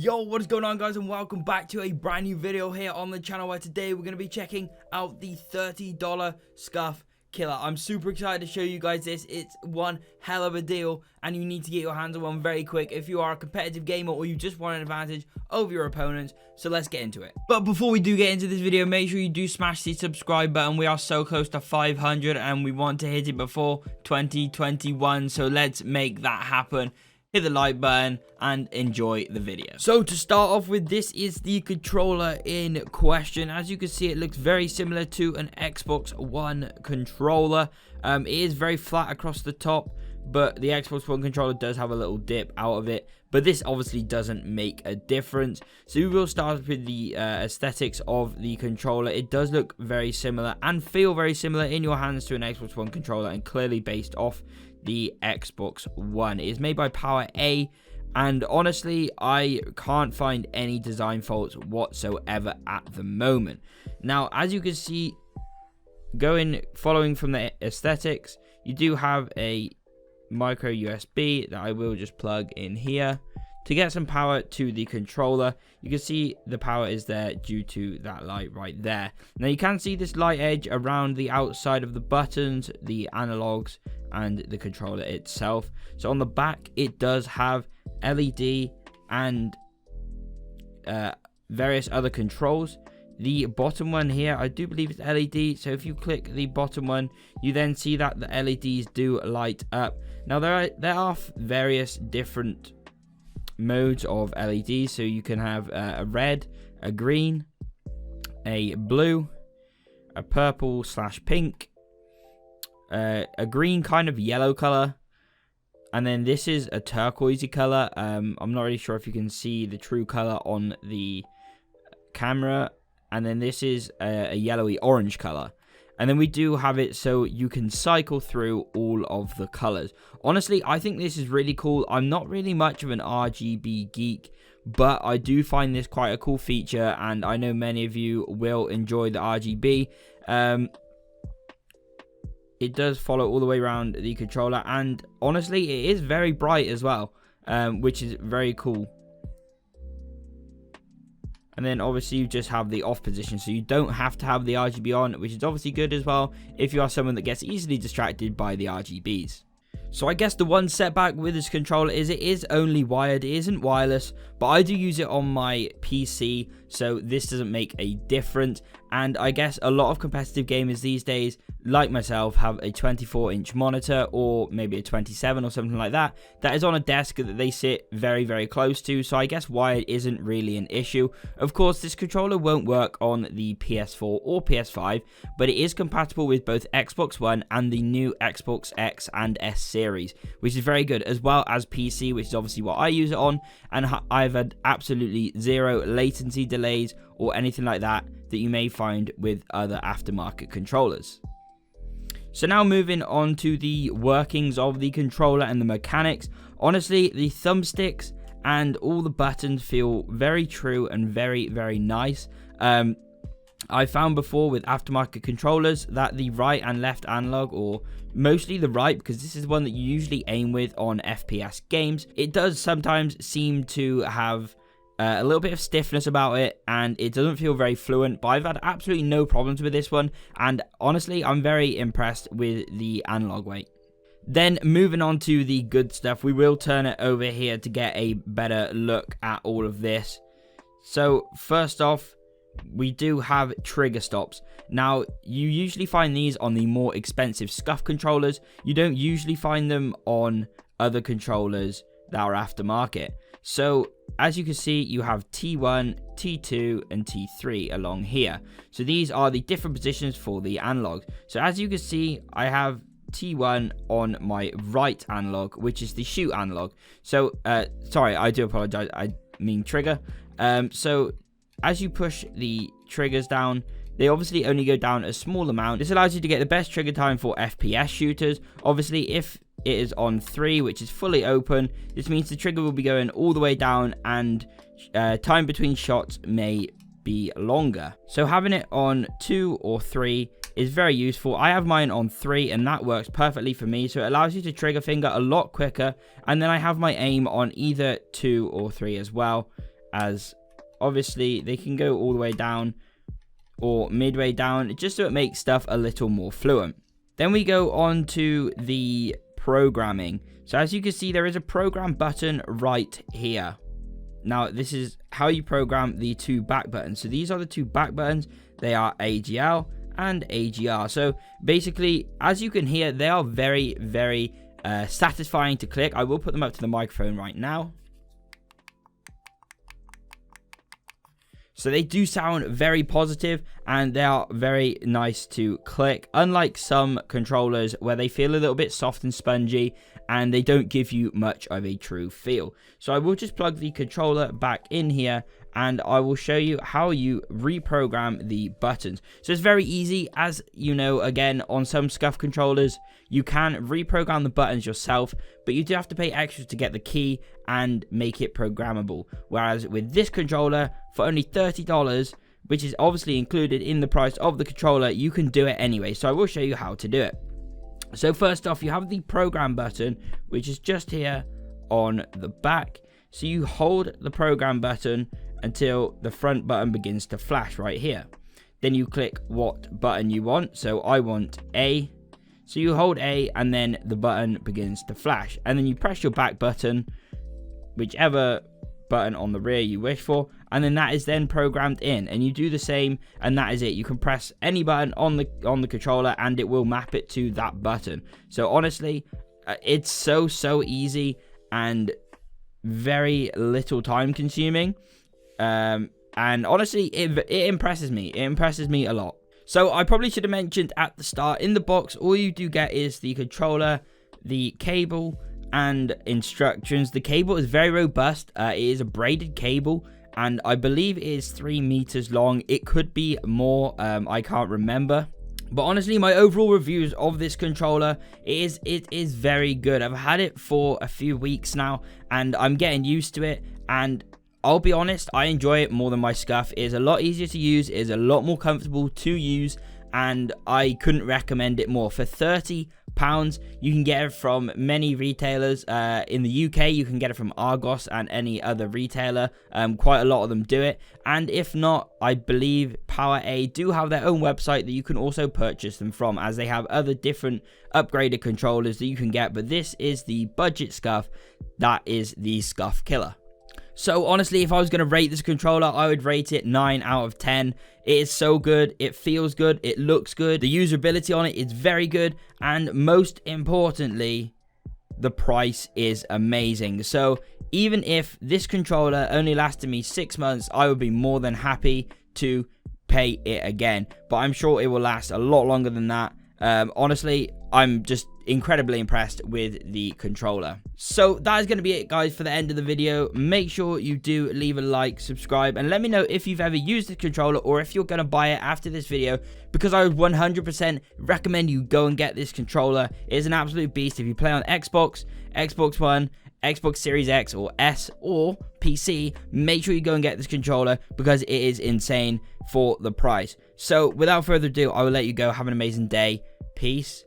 Yo, what is going on, guys, and welcome back to a brand new video here on the channel, where today we're going to be checking out the $30 Scuf killer. I'm super excited to show you guys this. It's one hell of a deal, and you need to get your hands on one very quick if you are a competitive gamer or you just want an advantage over your opponents. So let's get into it. But before we do get into this video, make sure you do smash the subscribe button. We are so close to 500 and we want to hit it before 2021, so let's make that happen. Hit the like button and enjoy the video. So to start off with, this is the controller in question. As you can see, it looks very similar to an Xbox One controller. It is very flat across the top, but the Xbox One controller does have a little dip out of it. But this obviously doesn't make a difference. So we will start with the aesthetics of the controller. It does look very similar and feel very similar in your hands to an Xbox One controller, and clearly based off the Xbox One. It is made by Power A, and honestly, I can't find any design faults whatsoever at the moment. Now, as you can see, following from the aesthetics, you do have a micro USB that I will just plug in here to get some power to the controller. You can see the power is there due to that light right there. Now you can see this light edge around the outside of the buttons, the analogs, and the controller itself. So on the back, it does have LED and various other controls. The bottom one here, I do believe it's LED. So if you click the bottom one, you then see that the LEDs do light up. Now there are various different modes of LEDs. So you can have a red, a green, a blue, a purple / pink, a green kind of yellow color, and then this is a turquoisey color. I'm not really sure if you can see the true color on the camera. And then this is a yellowy orange color. And then we do have it so you can cycle through all of the colors. Honestly, I think this is really cool. I'm not really much of an RGB geek, but I do find this quite a cool feature, and I know many of you will enjoy the RGB. It does follow all the way around the controller, and honestly, it is very bright as well, which is very cool. And then obviously you just have the off position, so you don't have to have the RGB on, which is obviously good as well if you are someone that gets easily distracted by the RGBs. So I guess the one setback with this controller is it is only wired, it isn't wireless, but I do use it on my PC, so this doesn't make a difference. And I guess a lot of competitive gamers these days, like myself, have a 24-inch monitor, or maybe a 27 or something like that, that is on a desk that they sit very, very close to, so I guess wired isn't really an issue. Of course, this controller won't work on the PS4 or PS5, but it is compatible with both Xbox One and the new Xbox X and S series, which is very good, as well as PC, which is obviously what I use it on, and I've had absolutely zero latency delays or anything like that you may find with other aftermarket controllers. So now moving on to the workings of the controller and the mechanics. Honestly, the thumbsticks and all the buttons feel very true and very, very nice. I found before with aftermarket controllers that the right and left analog, or mostly the right, because this is one that you usually aim with on FPS games, it does sometimes seem to have a little bit of stiffness about it, and it doesn't feel very fluent, but I've had absolutely no problems with this one, and honestly, I'm very impressed with the analog weight. Then moving on to the good stuff, we will turn it over here to get a better look at all of this. So first off, we do have trigger stops. Now, you usually find these on the more expensive Scuf controllers. You don't usually find them on other controllers that are aftermarket. So as you can see, you have T1, T2, and T3 along here. So these are the different positions for the analog. So as you can see, I have T1 on my right analog, which is the shoot analog. So, sorry, I do apologize. I mean trigger. So as you push the triggers down, they obviously only go down a small amount. This allows you to get the best trigger time for FPS shooters. Obviously, if it is on 3, which is fully open, this means the trigger will be going all the way down, and time between shots may be longer. So having it on 2 or 3 is very useful. I have mine on 3 and that works perfectly for me, so it allows you to trigger finger a lot quicker. And then I have my aim on either 2 or 3 as well, as obviously they can go all the way down or midway down, just so it makes stuff a little more fluent. Then we go on to the programming. So as you can see, there is a program button right here. Now this is how you program the two back buttons. So these are the two back buttons. They are AGL and AGR. So basically, as you can hear, they are very, very satisfying to click. I will put them up to the microphone right now. So they do sound very positive, and they are very nice to click, unlike some controllers where they feel a little bit soft and spongy and they don't give you much of a true feel. So I will just plug the controller back in here, and I will show you how you reprogram the buttons. So it's very easy. As you know, again, on some Scuf controllers, you can reprogram the buttons yourself, but you do have to pay extra to get the key and make it programmable. Whereas with this controller, for only $30, which is obviously included in the price of the controller, you can do it anyway. So I will show you how to do it. So first off, you have the program button, which is just here on the back. So you hold the program button until the front button begins to flash right here. Then you click what button you want. So I want A. So you hold A, and then the button begins to flash. And then you press your back button, whichever button on the rear you wish for, and then that is then programmed in, and you do the same, and that is it. You can press any button on the controller and it will map it to that button. So honestly, it's so easy and very little time consuming, and honestly it impresses me. It impresses me a lot. So I probably should have mentioned at the start, in the box all you do get is the controller, the cable, and instructions. The cable is very robust. It is a braided cable, and I believe it is 3 meters long. It could be more, I can't remember. But honestly, my overall reviews of this controller, it is very good. I've had it for a few weeks now, and I'm getting used to it, and I'll be honest, I enjoy it more than my Scuf. It is a lot easier to use, it is a lot more comfortable to use, and I couldn't recommend it more. For £30, you can get it from many retailers. In the UK, you can get it from Argos and any other retailer. Quite a lot of them do it, and if not, I believe PowerA do have their own website that you can also purchase them from, as they have other different upgraded controllers that you can get. But this is the budget Scuf. That is the Scuf killer. So honestly, if I was going to rate this controller, I would rate it 9 out of 10. It is so good, it feels good, it looks good, the usability on it is very good, and most importantly, the price is amazing. So even if this controller only lasted me 6 months, I would be more than happy to pay it again. But I'm sure it will last a lot longer than that. Honestly, I'm just incredibly impressed with the controller. So that is going to be it, guys, for the end of the video. Make sure you do leave a like, subscribe, and let me know if you've ever used this controller or if you're going to buy it after this video, because I would 100% recommend you go and get this controller. It is an absolute beast. If you play on Xbox, Xbox One, Xbox Series X or S, or PC, make sure you go and get this controller, because it is insane for the price. So without further ado, I will let you go. Have an amazing day. Peace